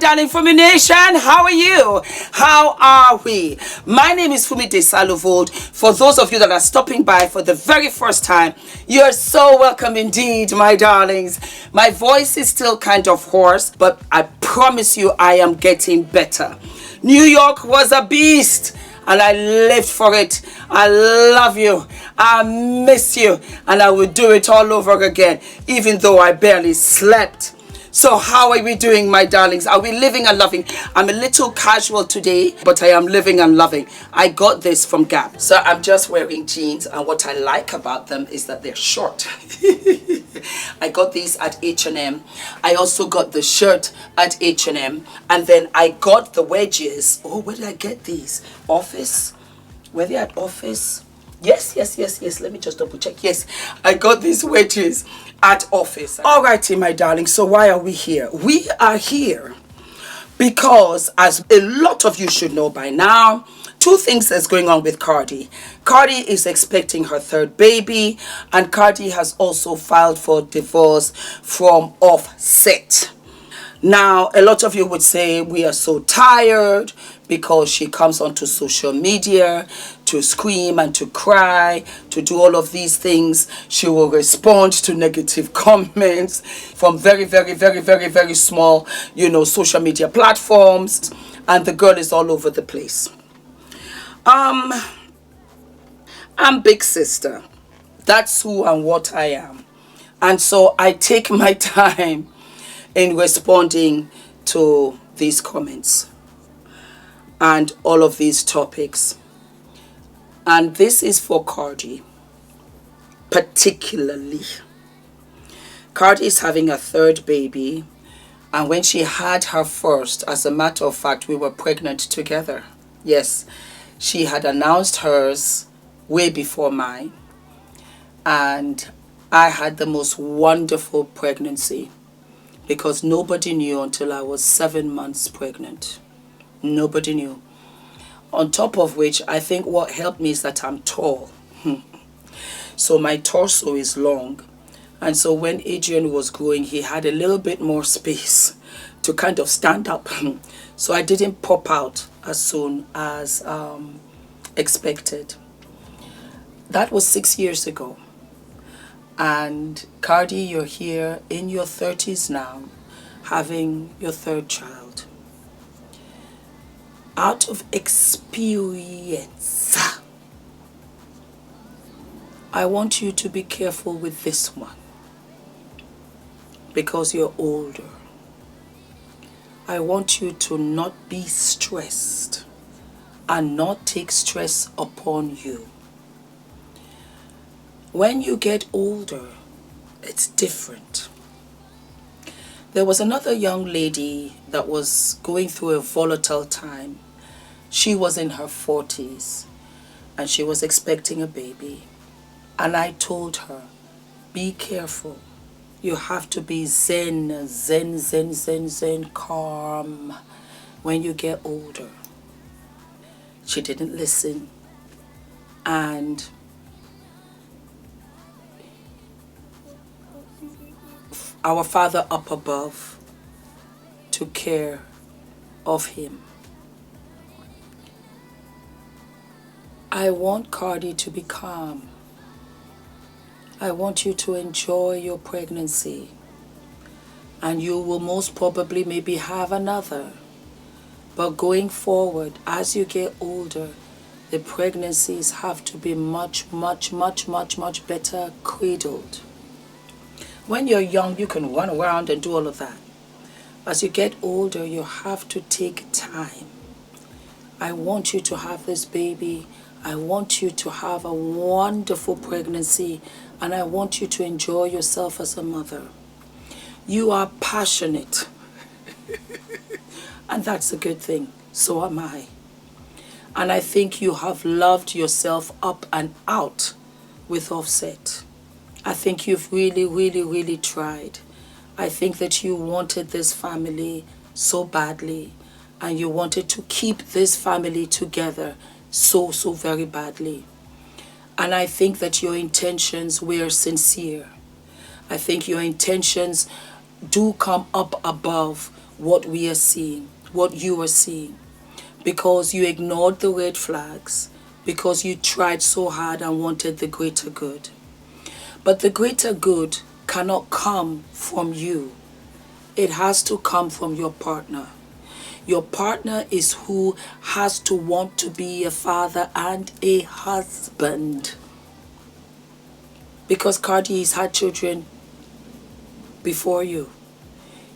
darling Fumi Nation, how are you? How are we? My name is Fumidesaluvold. For those of you that are stopping by for the very first time, you're so welcome indeed, my darlings. My voice is still kind of hoarse, but I promise you I am getting better. New York was a beast, and I lived for it. I love you. I miss you. And I will do it all over again, even though I barely slept. So how are we doing, my darlings? Are we living and loving? I'm a little casual today, but I am living and loving. I got this from Gap. So I'm just wearing jeans, and what I like about them is that they're short. I got these at H&M. I also got the shirt at H&M. And then I got the wedges. Oh, where did I get these? Office? Were they at Office? Yes. Let me just double check. Yes, I got these wedges at Office. Alrighty, my darling. So why are we here? We are here because, as a lot of you should know by now, two things that's going on with Cardi. Cardi is expecting her third baby, and Cardi has also filed for divorce from Offset. Now, a lot of you would say we are so tired because she comes onto social media to scream and to cry, to do all of these things. She will respond to negative comments from very small, social media platforms, and the girl is all over the place. I'm big sister. That's who and what I am. And so I take my time in responding to these comments and all of these topics. And this is for Cardi, particularly. Cardi is having a third baby, and when she had her first, as a matter of fact, we were pregnant together. Yes, she had announced hers way before mine, and I had the most wonderful pregnancy, because nobody knew until I was 7 months pregnant. Nobody knew. On top of which, I think what helped me is that I'm tall. So my torso is long. And so when Adrian was growing, he had a little bit more space to kind of stand up. So I didn't pop out as soon as expected. That was 6 years ago. And Cardi, you're here in your 30s now, having your third child. Out of experience, I want you to be careful with this one, because you're older. I want you to not be stressed and not take stress upon you. When you get older, it's different. There was another young lady that was going through a volatile time. She was in her 40s and she was expecting a baby. And I told her, be careful. You have to be zen, calm when you get older. She didn't listen. And our Father up above took care of him. I want Cardi to be calm. I want you to enjoy your pregnancy. And you will most probably maybe have another. But going forward, as you get older, the pregnancies have to be much better cradled. When you're young, you can run around and do all of that. As you get older, you have to take time. I want you to have this baby. I want you to have a wonderful pregnancy, and I want you to enjoy yourself as a mother. You are passionate, and that's a good thing. So am I. And I think you have loved yourself up and out with Offset. I think you've really tried. I think that you wanted this family so badly, and you wanted to keep this family together so very badly. And I think that your intentions were sincere. I think your intentions do come up above what we are seeing, what you are seeing, because you ignored the red flags, because you tried so hard and wanted the greater good. But the greater good cannot come from you. It has to come from your partner. Your partner is who has to want to be a father and a husband. Because Cardi has had children before you.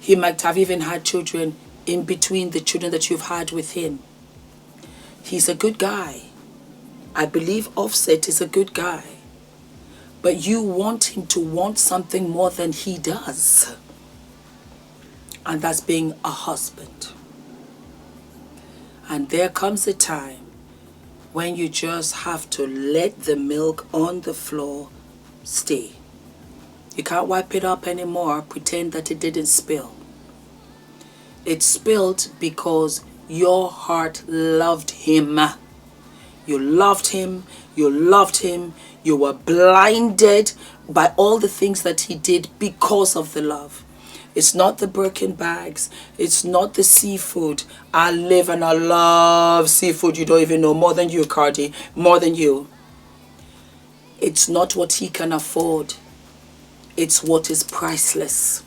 He might have even had children in between the children that you've had with him. He's a good guy. I believe Offset is a good guy. But you want him to want something more than he does. And that's being a husband. And there comes a time when you just have to let the milk on the floor stay. You can't wipe it up anymore, pretend that it didn't spill. It spilled because your heart loved him. You loved him, you loved him, you were blinded by all the things that he did because of the love. It's not the Birkin bags. It's not the seafood. I live and I love seafood. You don't even know, more than you, Cardi, more than you. It's not what he can afford. It's what is priceless.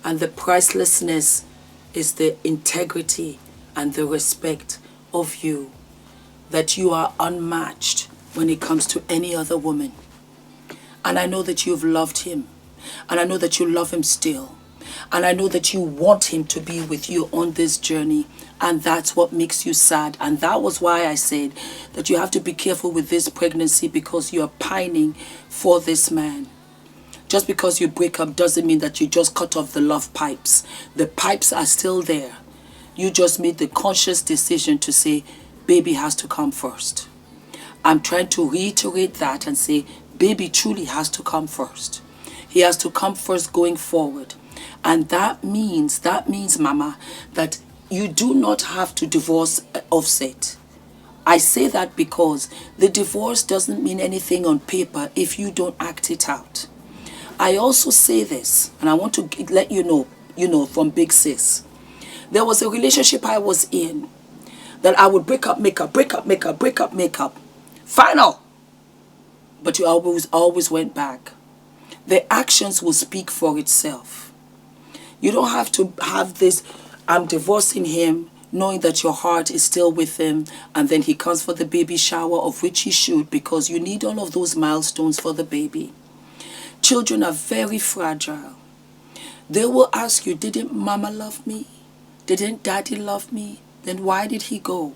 And the pricelessness is the integrity and the respect of you, that you are unmatched when it comes to any other woman. And I know that you've loved him. And I know that you love him still. And I know that you want him to be with you on this journey. And that's what makes you sad. And that was why I said that you have to be careful with this pregnancy, because you're pining for this man. Just because you break up doesn't mean that you just cut off the love pipes. The pipes are still there. You just made the conscious decision to say, baby has to come first. I'm trying to reiterate that and say, baby truly has to come first. He has to come first going forward. And that means, mama, that you do not have to divorce Offset. I say that because the divorce doesn't mean anything on paper if you don't act it out. I also say this, and I want to let you know, from Big Sis. There was a relationship I was in that I would break up, make up, break up, make up, break up, make up. Final. But you always went back. The actions will speak for itself. You don't have to have this, I'm divorcing him, knowing that your heart is still with him, and then he comes for the baby shower, of which he should, because you need all of those milestones for the baby. Children are very fragile. They will ask you, didn't mama love me? Didn't daddy love me? Then why did he go?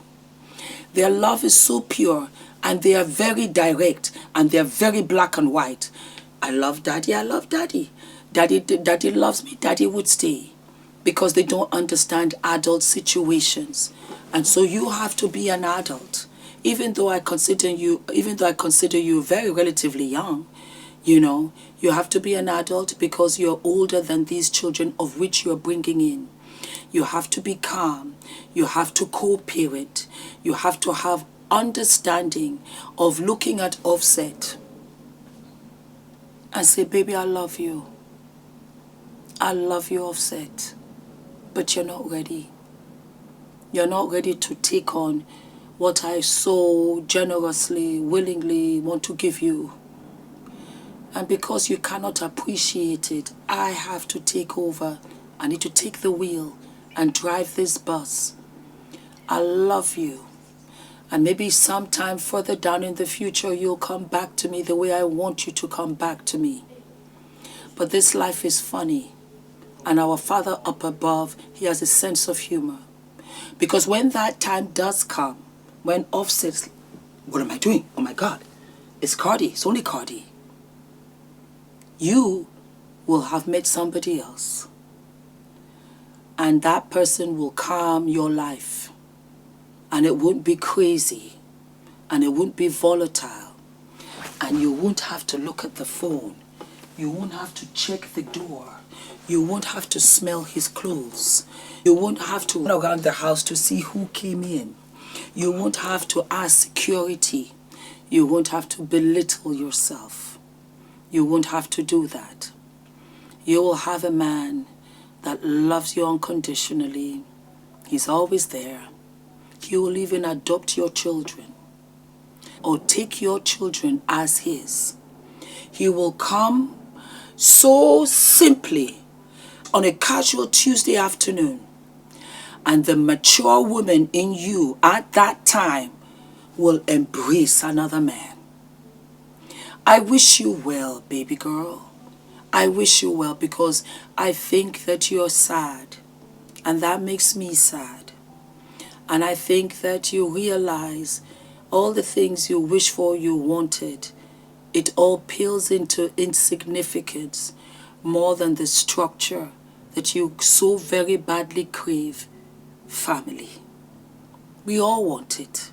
Their love is so pure, and they are very direct, and they are very black and white. I love daddy, I love daddy. Daddy loves me, daddy would stay. Because they don't understand adult situations. And so you have to be an adult. Even though I consider you very relatively young, you have to be an adult, because you're older than these children of which you're bringing in. You have to be calm. You have to co-parent. You have to have understanding of looking at Offset and say, baby, I love you. I love you, Offset. But you're not ready. You're not ready to take on what I so generously, willingly want to give you. And because you cannot appreciate it, I have to take over. I need to take the wheel and drive this bus. I love you. And maybe sometime further down in the future, you'll come back to me the way I want you to come back to me. But this life is funny. And our Father up above, he has a sense of humor. Because when that time does come, when Offset, what am I doing? Oh my God, it's Cardi. It's only Cardi. You will have met somebody else. And that person will calm your life. And it won't be crazy. And it won't be volatile. And you won't have to look at the phone. You won't have to check the door. You won't have to smell his clothes. You won't have to run around the house to see who came in. You won't have to ask security. You won't have to belittle yourself. You won't have to do that. You will have a man that loves you unconditionally. He's always there. He will even adopt your children or take your children as his. He will come so simply on a casual Tuesday afternoon, and the mature woman in you at that time will embrace another man. I wish you well, baby girl. I wish you well, because I think that you're sad, and that makes me sad. And I think that you realize all the things you wish for, you wanted, it all pales into insignificance more than the structure that you so very badly crave: family. We all want it.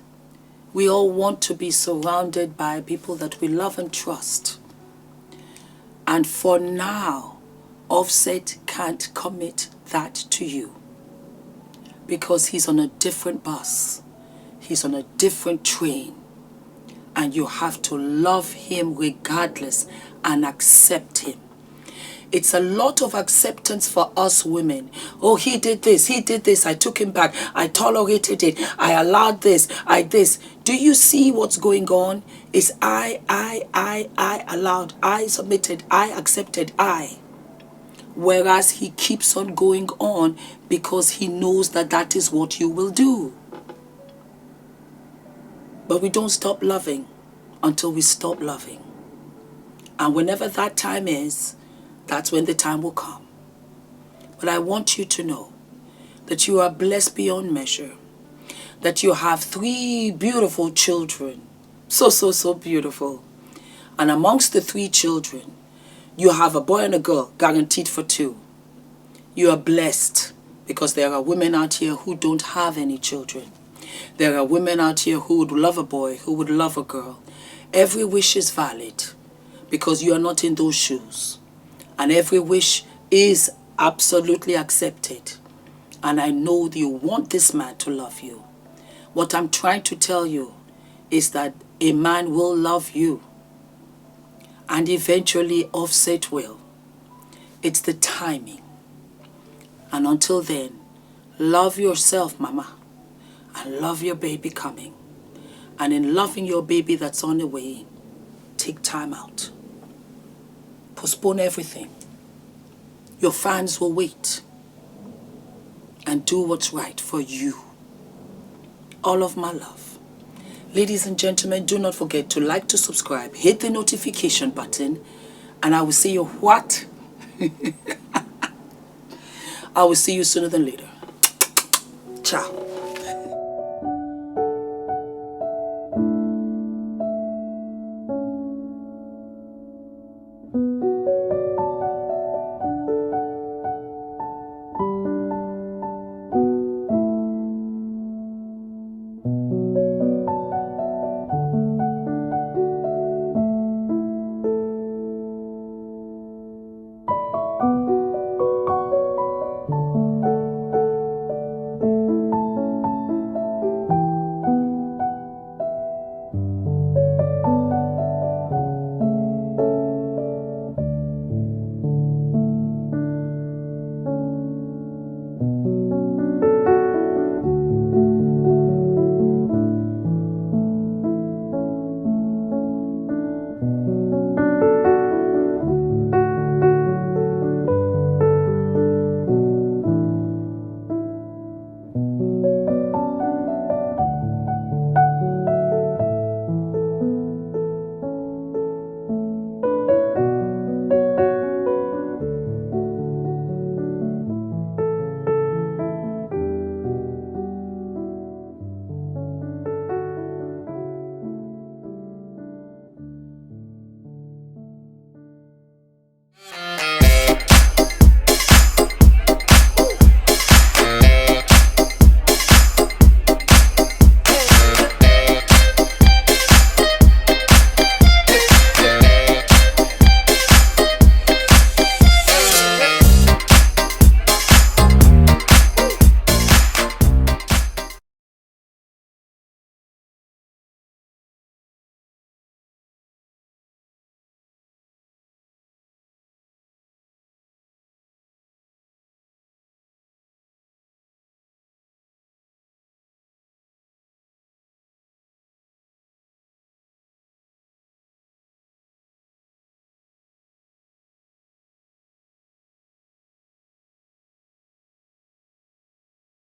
We all want to be surrounded by people that we love and trust. And for now, Offset can't commit that to you, because he's on a different bus. He's on a different train. And you have to love him regardless and accept him. It's a lot of acceptance for us women. Oh, he did this, I took him back, I tolerated it, I allowed this, this. Do you see what's going on? It's I allowed, I submitted, I accepted, I. Whereas he keeps on going on because he knows that that is what you will do. But we don't stop loving until we stop loving. And whenever that time is, that's when the time will come. But I want you to know that you are blessed beyond measure, that you have 3 beautiful children, so beautiful. And amongst the 3 children, you have a boy and a girl, guaranteed for 2. You are blessed, because there are women out here who don't have any children. There are women out here who would love a boy, who would love a girl. Every wish is valid, because you are not in those shoes. And every wish is absolutely accepted. And I know that you want this man to love you. What I'm trying to tell you is that a man will love you. And eventually Offset will. It's the timing. And until then, love yourself, mama. And love your baby coming. And in loving your baby that's on the way, take time out. Postpone everything. Your fans will wait. And do what's right for you. All of my love. Ladies and gentlemen, do not forget to like, to subscribe, hit the notification button, and I will see you what? I will see you sooner than later. Ciao.